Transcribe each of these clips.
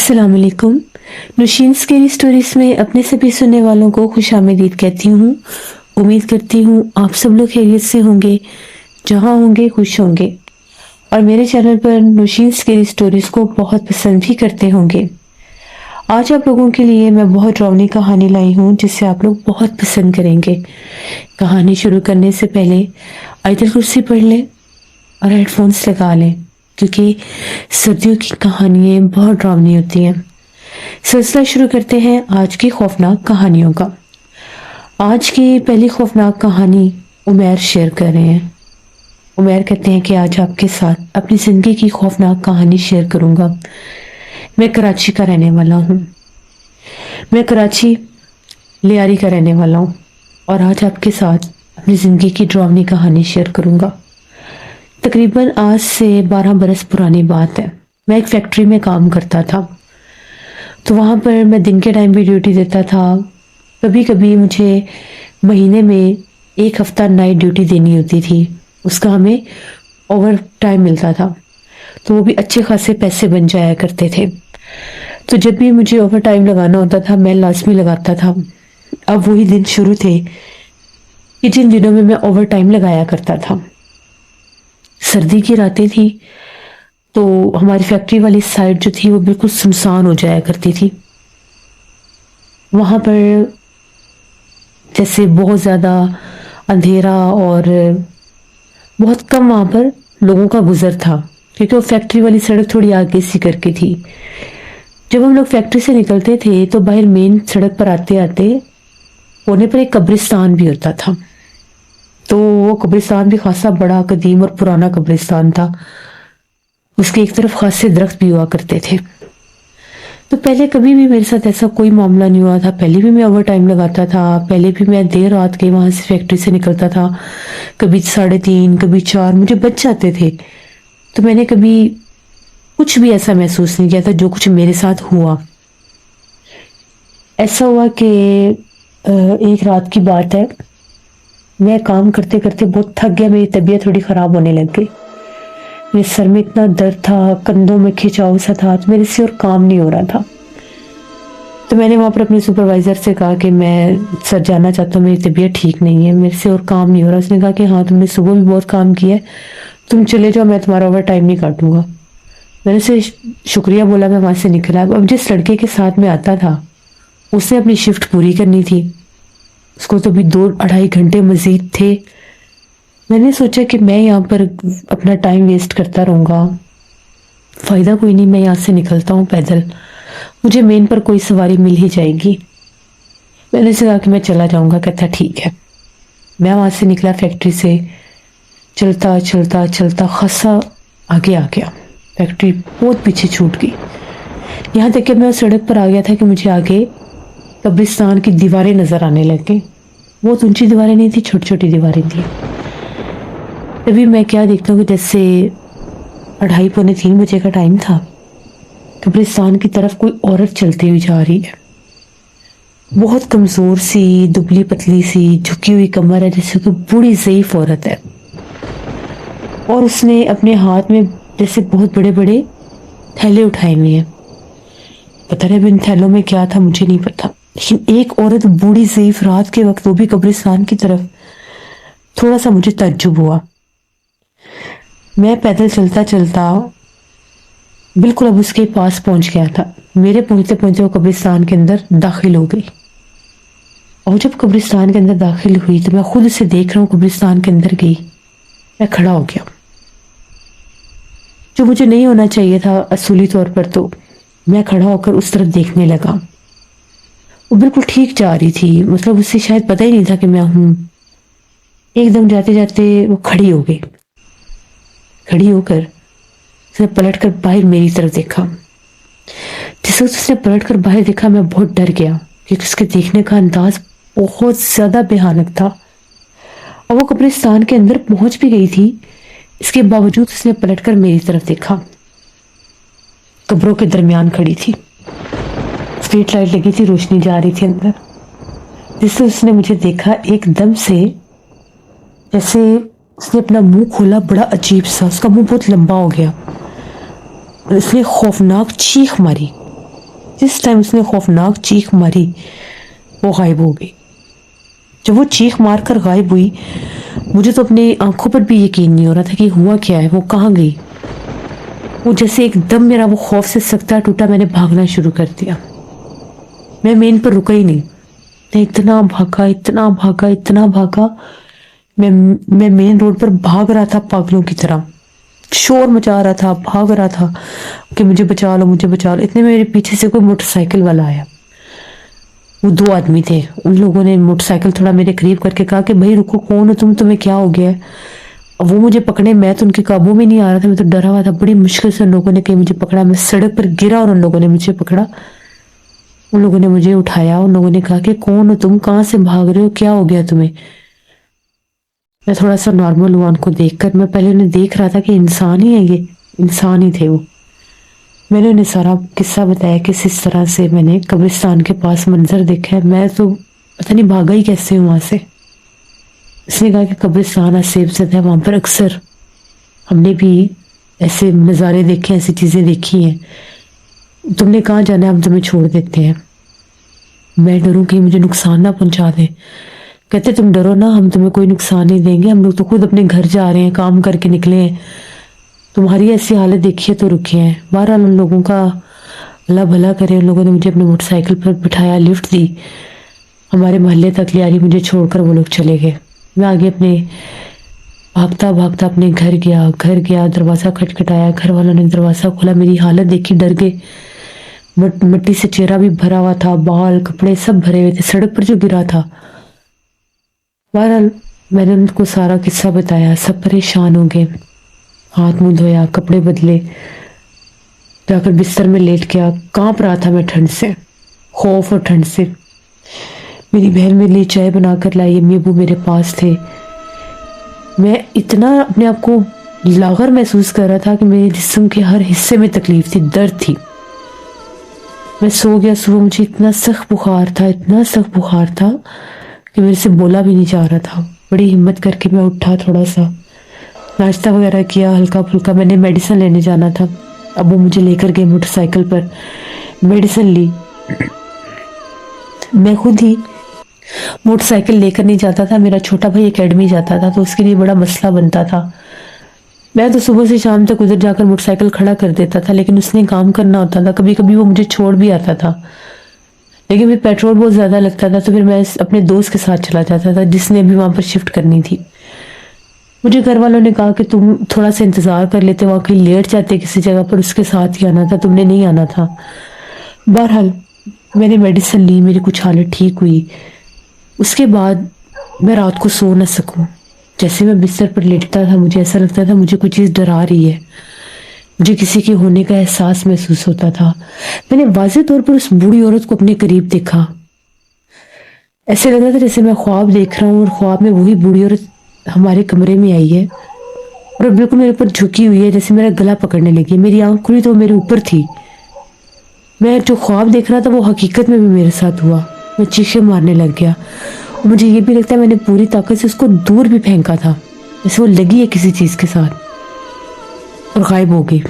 अस्सलाम वालेकुम। Nausheen scary stories में अपने सभी सुनने वालों को खुश आमदीद कहती हूँ। उम्मीद करती हूँ आप सब लोग खैरियत से होंगे, जहाँ होंगे खुश होंगे और मेरे चैनल पर नौशीन स्केरी स्टोरीज को बहुत पसंद भी करते होंगे। आज आप लोगों के लिए मैं बहुत डरावनी कहानी लाई हूँ जिसे आप लोग बहुत पसंद करेंगे। कहानी शुरू करने से पहले आयतल कुर्सी पढ़ लें और हेडफोन्स लगा लें क्योंकि सर्दियों की कहानियाँ बहुत डरावनी होती हैं। सिलसिला शुरू करते हैं आज की खौफनाक कहानियों का। आज की पहली खौफनाक कहानी उमैर शेयर कर रहे हैं। उमैर कहते हैं कि आज आपके साथ अपनी ज़िंदगी की खौफनाक कहानी शेयर करूंगा। मैं कराची का रहने वाला हूँ। मैं कराची लियारी का रहने वाला हूँ और आज आपके साथ अपनी ज़िंदगी की डरावनी कहानी शेयर करूंगा। तकरीबन आज से 12 बरस पुरानी बात है। मैं एक फैक्ट्री में काम करता था, तो वहाँ पर मैं दिन के टाइम भी ड्यूटी देता था। कभी कभी मुझे महीने में एक हफ्ता नाइट ड्यूटी देनी होती थी, उसका हमें ओवर टाइम मिलता था, तो वो भी अच्छे खासे पैसे बन जाया करते थे। तो जब भी मुझे ओवर टाइम लगाना होता था मैं लाजमी लगाता था। अब वही दिन शुरू थे कि जिन दिनों में मैं ओवर टाइम लगाया करता था। सर्दी की रातें थी तो हमारी फैक्ट्री वाली साइड जो थी वो बिल्कुल सुनसान हो जाया करती थी। वहाँ पर जैसे बहुत ज़्यादा अंधेरा और बहुत कम वहाँ पर लोगों का गुजर था क्योंकि वो फैक्ट्री वाली सड़क थोड़ी आगे सी करके थी। जब हम लोग फैक्ट्री से निकलते थे तो बाहर मेन सड़क पर आते आते कोने पर एक कब्रिस्तान भी होता था। तो वो कब्रिस्तान भी खासा बड़ा कदीम और पुराना कब्रिस्तान था। उसके एक तरफ खासे दरख्त भी हुआ करते थे। तो पहले कभी भी मेरे साथ ऐसा कोई मामला नहीं हुआ था। पहले भी मैं ओवर टाइम लगाता था, पहले भी मैं देर रात के वहां से फैक्ट्री से निकलता था। कभी 3:30 कभी 4 मुझे बच जाते थे। तो मैंने कभी कुछ भी ऐसा महसूस नहीं किया था जो कुछ मेरे साथ हुआ। ऐसा हुआ कि एक रात की बात है, मैं काम करते करते बहुत थक गया। मेरी तबीयत थोड़ी ख़राब होने लग गई। मेरे सर में इतना दर्द था, कंधों में खिंचाव सा था, तो मेरे से और काम नहीं हो रहा था। तो मैंने वहाँ पर अपने सुपरवाइज़र से कहा कि मैं सर जाना चाहता हूँ, मेरी तबीयत ठीक नहीं है, मेरे से और काम नहीं हो रहा। उसने कहा कि हाँ तुमने सुबह भी बहुत काम किया है, तुम चले जाओ, मैं तुम्हारा ओवर टाइम नहीं काटूंगा। मैंने उसे शुक्रिया बोला, मैं वहाँ से निकला। अब जिस लड़के के साथ में आता था उसने अपनी शिफ्ट पूरी करनी थी, उसको तो भी 2-2.5 घंटे मजीद थे। मैंने सोचा कि मैं यहाँ पर अपना टाइम वेस्ट करता रहूँगा, फ़ायदा कोई नहीं, मैं यहाँ से निकलता हूँ पैदल, मुझे मेन पर कोई सवारी मिल ही जाएगी। मैंने उसे कहा कि मैं चला जाऊँगा। कहता ठीक है। मैं वहाँ से निकला फैक्ट्री से, चलता चलता चलता खासा आगे आ गया। फैक्ट्री बहुत पीछे छूट गई। यहाँ तक कि मैं उस सड़क पर आ गया था कि मुझे आगे कब्रिस्तान की दीवारें नज़र आने लग गई। बहुत ऊंची दीवारें नहीं थी, छोटी छोटी दीवारें थी। तभी मैं क्या देखता हूँ कि जैसे 2:30-3 बजे का टाइम था, कब्रिस्तान की तरफ कोई औरत चलती हुई जा रही है। बहुत कमज़ोर सी, दुबली पतली सी, झुकी हुई कमर है, जैसे कोई बूढ़ी ज़ईफ़ औरत है। और उसने अपने हाथ में जैसे बहुत बड़े बड़े थैले उठाए हुए हैं। पता नहीं इन थैलों में क्या था, मुझे नहीं पता, लेकिन एक औरत बूढ़ी ज़ईफ़ रात के वक्त, वो भी कब्रिस्तान की तरफ, थोड़ा सा मुझे ताज्जुब हुआ। मैं पैदल चलता चलता बिल्कुल अब उसके पास पहुंच गया था। मेरे पहुंचते पहुंचते वो कब्रिस्तान के अंदर दाखिल हो गई। और जब कब्रिस्तान के अंदर दाखिल हुई तो मैं खुद उसे देख रहा हूँ, कब्रिस्तान के अंदर गई। मैं खड़ा हो गया, जो मुझे नहीं होना चाहिए था असूली तौर पर। तो मैं खड़ा होकर उस तरफ देखने लगा। वो बिल्कुल ठीक जा रही थी, मतलब उसे शायद पता ही नहीं था कि मैं हूं। एकदम जाते जाते वो खड़ी हो गई। खड़ी होकर उसने पलटकर बाहर मेरी तरफ देखा। जैसे उसने पलटकर बाहर देखा मैं बहुत डर गया क्योंकि उसके देखने का अंदाज बहुत ज्यादा भयानक था। और वो कब्रिस्तान के अंदर पहुंच भी गई थी, इसके बावजूद उसने पलटकर मेरी तरफ देखा। कब्रों के दरमियान खड़ी थी, स्ट्रीट लाइट लगी थी, रोशनी जा रही थी अंदर। जिससे उसने मुझे देखा, एकदम से जैसे उसने अपना मुंह खोला, बड़ा अजीब सा, उसका मुंह बहुत लंबा हो गया और उसने खौफनाक चीख मारी। जिस टाइम उसने खौफनाक चीख मारी वो गायब हो गई। जब वो चीख मार कर गायब हुई, मुझे तो अपनी आंखों पर भी यकीन नहीं हो रहा था कि हुआ क्या है, वो कहाँ गई। वो जैसे एकदम मेरा वो खौफ से सकता टूटा, मैंने भागना शुरू कर दिया। मैं मेन पर रुका ही नहीं, मैं इतना भागा इतना भागा इतना भागा। मैं मेन रोड पर भाग रहा था पागलों की तरह, शोर मचा रहा था, भाग रहा था कि मुझे बचा लो मुझे बचा लो। इतने में मेरे पीछे से कोई मोटरसाइकिल वाला आया। वो 2 आदमी थे। उन लोगों ने मोटरसाइकिल थोड़ा मेरे करीब करके कहा कि भाई रुको, कौन हो तुम, तुम्हें क्या हो गया है। अब वो मुझे पकड़े, मैं तो उनके काबू में नहीं आ रहा था, मैं तो डरा हुआ था। बड़ी मुश्किल से उन लोगों ने कहीं मुझे पकड़ा, मैं सड़क पर गिरा और उन लोगों ने मुझे पकड़ा। उन लोगों ने मुझे उठाया, उन लोगों ने कहा कि कौन हो तुम, कहाँ से भाग रहे हो, क्या हो गया तुम्हें। मैं थोड़ा सा नॉर्मल हुआ उनको देखकर। मैं पहले उन्हें देख रहा था कि इंसान ही है, ये इंसान ही थे वो। मैंने उन्हें सारा किस्सा बताया कि इस तरह से मैंने कब्रिस्तान के पास मंजर देखा है। मैं तो पता नहीं भागा ही कैसे हूँ वहां से। इसने कहा कि कब्रिस्तान असेब से है, वहां पर अक्सर हमने भी ऐसे नज़ारे देखे, ऐसी चीजें देखी हैं। तुमने कहाँ जाना है, हम तुम्हें छोड़ देते हैं। मैं डरूं कि मुझे नुकसान ना पहुंचा दे। कहते तुम डरो ना, हम तुम्हें कोई नुकसान नहीं देंगे, हम लोग तो खुद अपने घर जा रहे हैं, काम करके निकले हैं, तुम्हारी ऐसी हालत देखिए तो रुके हैं। बहरहाल उन लोगों का अल्लाह भला करे, उन लोगों ने मुझे अपने मोटरसाइकिल पर बिठाया, लिफ्ट दी, हमारे मोहल्ले तक ले आई, मुझे छोड़कर वो लोग चले गए। मैं आगे अपने भागता भागता अपने घर गया, दरवाज़ा खटखटाया, घर वालों ने दरवाज़ा खोला, मेरी हालत देखी, डर गए। मिट्टी से चेहरा भी भरा हुआ था, बाल कपड़े सब भरे हुए थे, सड़क पर जो गिरा था। बहरहाल मैंने उनको सारा किस्सा बताया, सब परेशान हो गए। हाथ मुंह धोया, कपड़े बदले, जाकर बिस्तर में लेट गया। कांप रहा था मैं ठंड से, खौफ और ठंड से। मेरी बहन मेरे लिए चाय बनाकर लाई, अम्मी अबू मेरे पास थे। मैं इतना अपने आप को लागर महसूस कर रहा था कि मेरे जिस्म के हर हिस्से में तकलीफ थी, दर्द थी। मैं सो गया। सुबह मुझे इतना सख्त बुखार था, इतना सख्त बुखार था कि मेरे से बोला भी नहीं जा रहा था। बड़ी हिम्मत करके मैं उठा, थोड़ा सा नाश्ता वगैरह किया, हल्का फुल्का। मैंने मेडिसिन लेने जाना था, अब वो मुझे लेकर गए मोटरसाइकिल पर, मेडिसिन ली। मैं खुद ही मोटरसाइकिल लेकर नहीं जाता था, मेरा छोटा भाई एकेडमी जाता था, तो उसके लिए बड़ा मसला बनता था। मैं तो सुबह से शाम तक उधर जाकर मोटरसाइकिल खड़ा कर देता था, लेकिन उसने काम करना होता था। कभी कभी वो मुझे छोड़ भी आता था, लेकिन फिर पेट्रोल बहुत ज़्यादा लगता था, तो फिर मैं अपने दोस्त के साथ चला जाता था, जिसने भी वहाँ पर शिफ्ट करनी थी। मुझे घर वालों ने कहा कि तुम थोड़ा सा इंतज़ार कर लेते, वहाँ कहीं लेट जाते किसी जगह पर, उसके साथ ही आना था, तुमने नहीं आना था। बहरहाल मैंने मेडिसिन ली, मेरी कुछ हालत ठीक हुई। उसके बाद मैं रात को सो न सकूं। जैसे मैं बिस्तर पर लेटता था, मुझे ऐसा लगता था मुझे कोई चीज़ डरा रही है, मुझे किसी के होने का एहसास महसूस होता था। मैंने वाज़ेह तौर पर उस बूढ़ी औरत को अपने करीब देखा। ऐसे लग रहा था जैसे मैं ख्वाब देख रहा हूँ और ख्वाब में वही बूढ़ी औरत हमारे कमरे में आई है और बिल्कुल मेरे ऊपर झुकी हुई है, जैसे मेरा गला पकड़ने लगी। मेरी आंख खुली तो मेरे ऊपर थी। मैं जो ख्वाब देख रहा था वो हकीकत में भी मेरे साथ हुआ। मैं चीखें मारने लग गया और मुझे ये भी लगता है मैंने पूरी ताकत से उसको दूर भी फेंका था, जैसे वो लगी है किसी चीज़ के साथ, और गायब हो गई।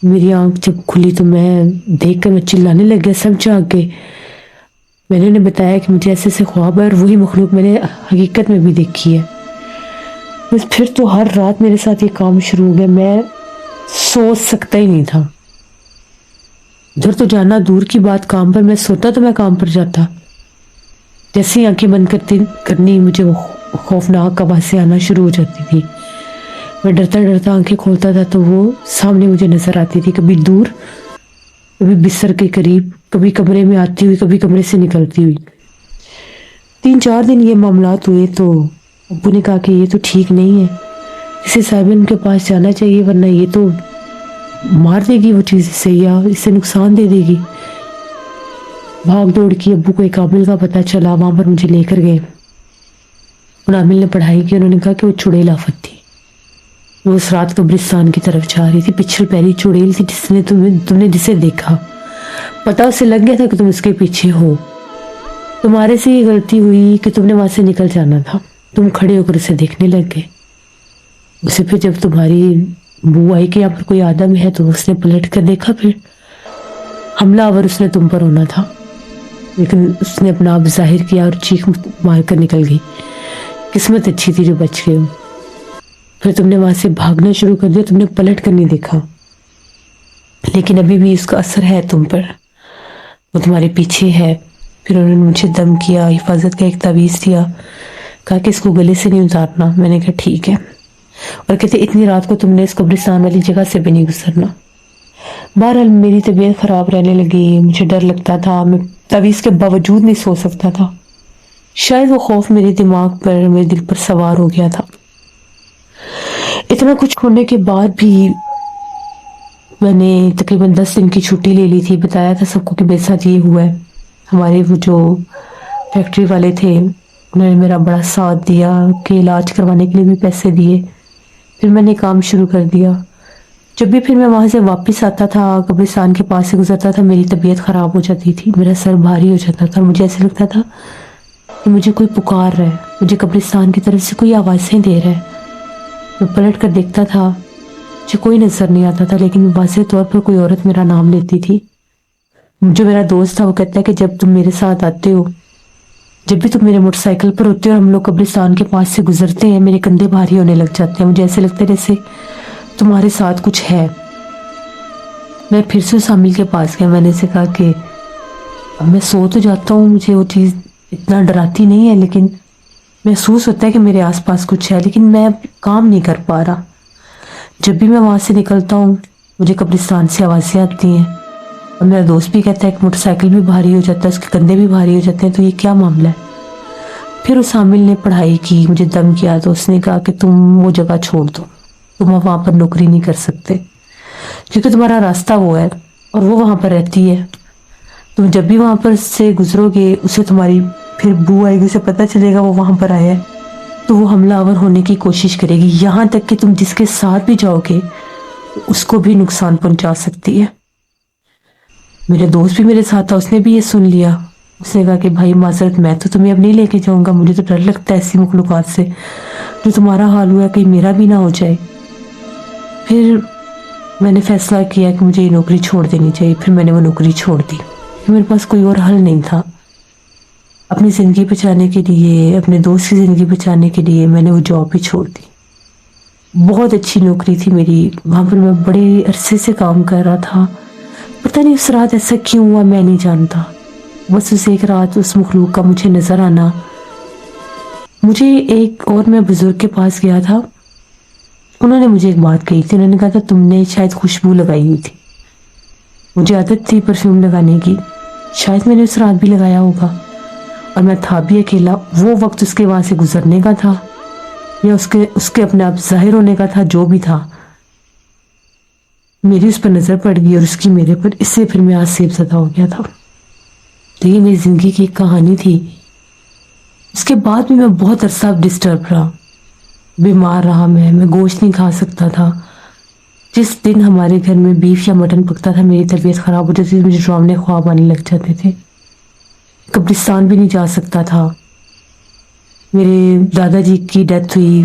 मेरी आंख जब खुली तो मैं देख कर मैं चिल्लाने लग गया, सब जाग गए। मैंने उन्हें बताया कि मुझे ऐसे ऐसे ख्वाब है और वही मखलूक मैंने हकीकत में भी देखी है। बस फिर तो हर रात मेरे साथ ये काम शुरू हो गया। मैं सोच सकता ही नहीं था। उधर तो जाना दूर की बात, काम पर मैं सोता तो मैं काम पर जाता। जैसे ही आंखें बंद करनी मुझे वो खौफनाक आवाज़ें आना शुरू हो जाती थी। मैं डरता डरता आंखें खोलता था तो वो सामने मुझे नजर आती थी, कभी दूर, कभी बिस्तर के करीब, कभी कमरे में आती हुई, कभी कमरे से निकलती हुई। 3-4 दिन ये मामलात हुए तो अब्बू ने कहा कि ये तो ठीक नहीं है, इसे साहिबन के पास जाना चाहिए, वरना ये तो मार देगी वो चीज़ इसे, या इसे नुकसान दे देगी। भाग दौड़ की अब्बू को एक आमिल का पता चला, वहां पर मुझे लेकर गए। उन आमिल ने पढ़ाई की, उन्होंने कहा कि वो चुड़ैल आफत थी, वो उस रात कब्रिस्तान की तरफ जा रही थी। पिछल पैरी चुड़ैल थी जिसने तुमने जिसे देखा, पता उसे लग गया था कि तुम उसके पीछे हो। तुम्हारे से ये गलती हुई कि तुमने वहां से निकल जाना था, तुम खड़े होकर उसे देखने लग गए। उसे फिर जब तुम्हारी बू आई कि यहाँ पर कोई आदम है तो उसने पलट कर देखा, फिर حملہ آور اس نے تم پر ہونا تھا، لیکن اس نے اپنا آپ ظاہر کیا اور چیخ مار کر نکل گئی۔ قسمت اچھی تھی جو بچ گئے ہو۔ پھر تم نے وہاں سے بھاگنا شروع کر دیا، تم نے پلٹ کر نہیں دیکھا، لیکن ابھی بھی اس کا اثر ہے تم پر، وہ تمہارے پیچھے ہے۔ پھر انہوں نے مجھے دم کیا، حفاظت کا ایک تعویذ دیا، کہا کہ اس کو گلے سے نہیں اتارنا۔ میں نے کہا ٹھیک ہے، اور کہتے اتنی رات کو تم نے اس قبرستان والی جگہ سے بھی نہیں گزرنا۔ بہرحال میری طبیعت خراب رہنے لگی، مجھے ڈر لگتا تھا، میں تعویذ کے باوجود نہیں سو سکتا تھا۔ شاید وہ خوف میرے دماغ پر، میرے دل پر سوار ہو گیا تھا۔ اتنا کچھ ہونے کے بعد بھی میں نے تقریباً 10 دن کی چھٹی لے لی تھی۔ بتایا تھا سب کو کہ میرے ساتھ یہ ہوا ہے۔ ہمارے وہ جو فیکٹری والے تھے انہوں نے میرا بڑا ساتھ دیا کہ علاج کروانے کے لیے بھی پیسے دیے۔ پھر میں نے کام شروع کر دیا۔ جب بھی پھر میں وہاں سے واپس آتا تھا، قبرستان کے پاس سے گزرتا تھا، میری طبیعت خراب ہو جاتی تھی، میرا سر بھاری ہو جاتا تھا، مجھے ایسے لگتا تھا کہ مجھے کوئی پکار رہا ہے، مجھے قبرستان کی طرف سے کوئی آوازیں دے رہا ہے۔ میں پلٹ کر دیکھتا تھا، مجھے کوئی نظر نہیں آتا تھا، لیکن واضح طور پر کوئی عورت میرا نام لیتی تھی۔ جو میرا دوست تھا وہ کہتا ہے کہ جب تم میرے ساتھ آتے ہو، جب بھی تم میرے موٹر سائیکل پر ہوتے ہو اور ہم لوگ قبرستان کے پاس سے گزرتے ہیں، میرے کندھے بھاری ہونے لگ جاتے ہیں، مجھے ایسے لگتا ہے جیسے تمہارے ساتھ کچھ ہے۔ میں پھر سے اس عامل کے پاس گیا، میں نے اسے کہا کہ اب میں سو تو جاتا ہوں، مجھے وہ چیز اتنا ڈراتی نہیں ہے، لیکن محسوس ہوتا ہے کہ میرے آس پاس کچھ ہے، لیکن میں اب کام نہیں کر پا رہا۔ جب بھی میں وہاں سے نکلتا ہوں مجھے قبرستان سے آوازیں آتی ہیں، اور میرا دوست بھی کہتا ہے کہ موٹر سائیکل بھی بھاری ہو جاتا ہے، اس کے کندھے بھی بھاری ہو جاتے ہیں، تو یہ کیا معاملہ ہے؟ پھر اس عامل نے پڑھائی کی، مجھے دم کیا، تو اس نے کہا کہ تم وہ جگہ چھوڑ دو، تم وہاں پر نوکری نہیں کر سکتے، کیونکہ تمہارا راستہ وہ ہے اور وہ وہاں پر رہتی ہے، تم جب بھی وہاں پر سے گزرو گے اسے تمہاری پھر بو آئے گی، اسے پتہ چلے گا وہ وہاں پر آیا ہے، تو وہ حملہ آور ہونے کی کوشش کرے گی، یہاں تک کہ تم جس کے ساتھ بھی جاؤ گے اس کو بھی نقصان پہنچا سکتی ہے۔ میرے دوست بھی میرے ساتھ تھا، اس نے بھی یہ سن لیا، اس نے کہا کہ بھائی معذرت، میں تو تمہیں اب نہیں لے کے جاؤں گا، مجھے تو ڈر لگتا ہے ایسی مخلوقات سے، جو تمہارا حال ہوا ہے کہیں میرا بھی نہ ہو جائے۔ پھر میں نے فیصلہ کیا کہ مجھے یہ نوکری چھوڑ دینی چاہیے، پھر میں نے وہ نوکری چھوڑ دی، میرے پاس کوئی اور حل نہیں تھا۔ اپنی زندگی بچانے کے لیے، اپنے دوست کی زندگی بچانے کے لیے میں نے وہ جاب بھی چھوڑ دی۔ بہت اچھی نوکری تھی میری، وہاں پر میں بڑے عرصے سے کام کر رہا تھا، پتہ نہیں اس رات ایسا کیوں ہوا میں نہیں جانتا، بس اس ایک رات اس مخلوق کا مجھے نظر آنا۔ مجھے ایک اور میں بزرگ کے پاس گیا تھا، انہوں نے مجھے ایک بات کہی تھی، انہوں نے کہا تھا تم نے شاید خوشبو لگائی ہوئی تھی۔ مجھے عادت تھی پرفیوم لگانے کی، شاید میں نے اس رات بھی لگایا ہوگا، اور میں تھا بھی اکیلا، وہ وقت اس کے وہاں سے گزرنے کا تھا یا اس کے اپنے آپ ظاہر ہونے کا تھا، جو بھی تھا، میری اس پر نظر پڑ گئی اور اس کی میرے پر، اس سے پھر میں آج سیب زدہ ہو گیا تھا۔ تو یہ میری زندگی کی ایک کہانی تھی۔ اس کے بعد بھی میں بہت عرصہ ڈسٹرب رہا، بیمار رہا، میں گوشت نہیں کھا سکتا تھا۔ جس دن ہمارے گھر میں بیف یا مٹن پکتا تھا میری طبیعت خراب ہو جاتی تھی، مجھے ڈراؤنے خواب آنے لگ جاتے تھے، قبرستان بھی نہیں جا سکتا تھا۔ میرے دادا جی کی ڈیتھ ہوئی،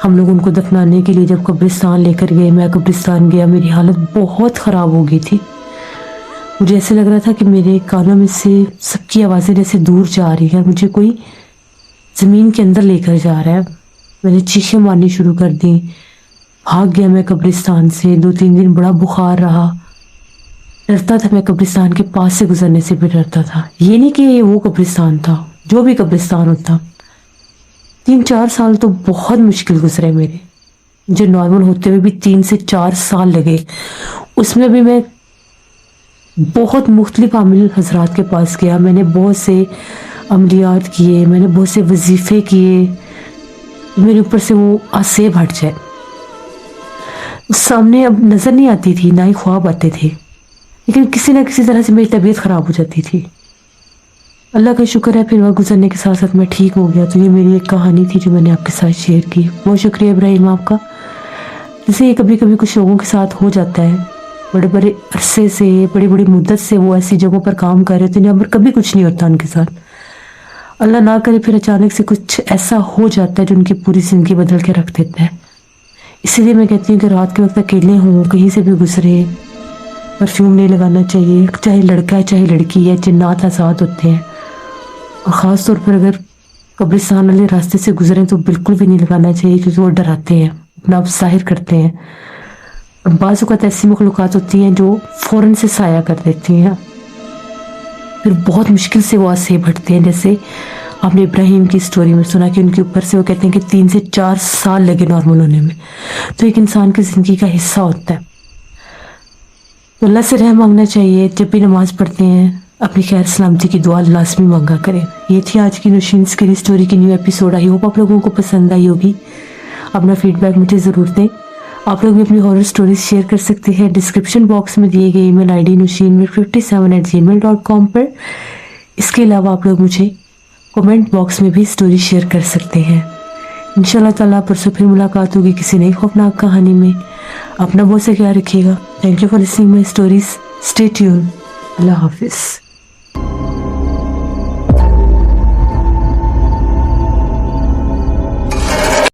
ہم لوگ ان کو دفنانے کے لیے جب قبرستان لے کر گئے، میں قبرستان گیا، میری حالت بہت خراب ہو گئی تھی، مجھے ایسے لگ رہا تھا کہ میرے کانوں میں سے سب کی آوازیں جیسے دور جا رہی ہیں، مجھے کوئی زمین کے اندر لے کر جا رہا ہے۔ میں نے چیخیں مارنی شروع کر دی، بھاگ گیا میں قبرستان سے، 2-3 دن بڑا بخار رہا، ڈرتا تھا، میں قبرستان کے پاس سے گزرنے سے بھی ڈرتا تھا۔ یہ نہیں کہ وہ قبرستان تھا، جو بھی قبرستان ہوتا۔ 3-4 سال تو بہت مشکل گزرے میرے، مجھے نارمل ہوتے ہوئے بھی 3 سے 4 سال لگے۔ اس میں بھی میں بہت مختلف عامل حضرات کے پاس گیا، میں نے بہت سے عملیات کیے، میں نے بہت سے وظیفے کیے، میرے اوپر سے وہ آسیب ہٹ جائے۔ سامنے اب نظر نہیں آتی تھی، نہ ہی خواب آتے تھے، لیکن کسی نہ کسی طرح سے میری طبیعت خراب ہو جاتی تھی۔ اللہ کا شکر ہے پھر وقت گزرنے کے ساتھ ساتھ میں ٹھیک ہو گیا۔ تو یہ میری ایک کہانی تھی جو میں نے آپ کے ساتھ شیئر کی۔ بہت شکریہ ابراہیم آپ کا۔ جیسے یہ کبھی کبھی کچھ لوگوں کے ساتھ ہو جاتا ہے، بڑے بڑے عرصے سے، بڑی بڑی مدت سے وہ ایسی جگہوں پر کام کر رہے تھے جہاں پر کبھی کچھ نہیں ہوتا ان کے ساتھ، اللہ نہ کرے پھر اچانک سے کچھ ایسا ہو جاتا ہے جو ان کی پوری زندگی بدل کے رکھ دیتا ہے۔ اسی لیے میں کہتی ہوں کہ رات کے وقت اکیلے ہوں، کہیں سے بھی گزرے، परफ्यूम नहीं लगाना चाहिए, चाहे लड़का है चाहे लड़की है, जिन्नात आज़ाद होते हैं। और ख़ास तौर पर अगर कब्रिस्तान वाले रास्ते से गुजरें तो बिल्कुल भी नहीं लगाना चाहिए, क्योंकि वो डराते हैं, अपना आप जाहिर करते हैं। और बाज़ औक़ात ऐसी मखलूक़ात होती हैं जो फ़ौरन से साया कर देती हैं, फिर बहुत मुश्किल से वो आसेब हटते हैं। जैसे आपने इब्राहिम की स्टोरी में सुना कि उनके ऊपर से वो कहते हैं कि 3 से 4 साल लगे नॉर्मल होने में। तो एक इंसान की ज़िंदगी का हिस्सा होता है। तो अल्लाह से रहम मांगना चाहिए, जब भी नमाज पढ़ते हैं अपनी खैर सलामती की दुआ लाजमी मांगा करें। ये थी आज की नौशीन स्कैरी स्टोरी की न्यू एपिसोड। आई होप आप लोगों को पसंद आई होगी। अपना फीडबैक मुझे ज़रूर दें। आप लोग भी अपनी हॉरर स्टोरीज शेयर कर सकते हैं डिस्क्रिप्शन बॉक्स में दिए गए ईमेल आईडी nushinmir57@gmail.com पर। इसके अलावा आप लोग मुझे कमेंट बॉक्स में भी स्टोरी शेयर कर सकते हैं। इंशाल्लाह ताला परसों फिर मुलाकात होगी किसी नई खौफनाक कहानी में। अपना बहुत सा ख्याल रखिएगा। Thank you for listening my stories. Stay tune. अल्लाह हाफिज़।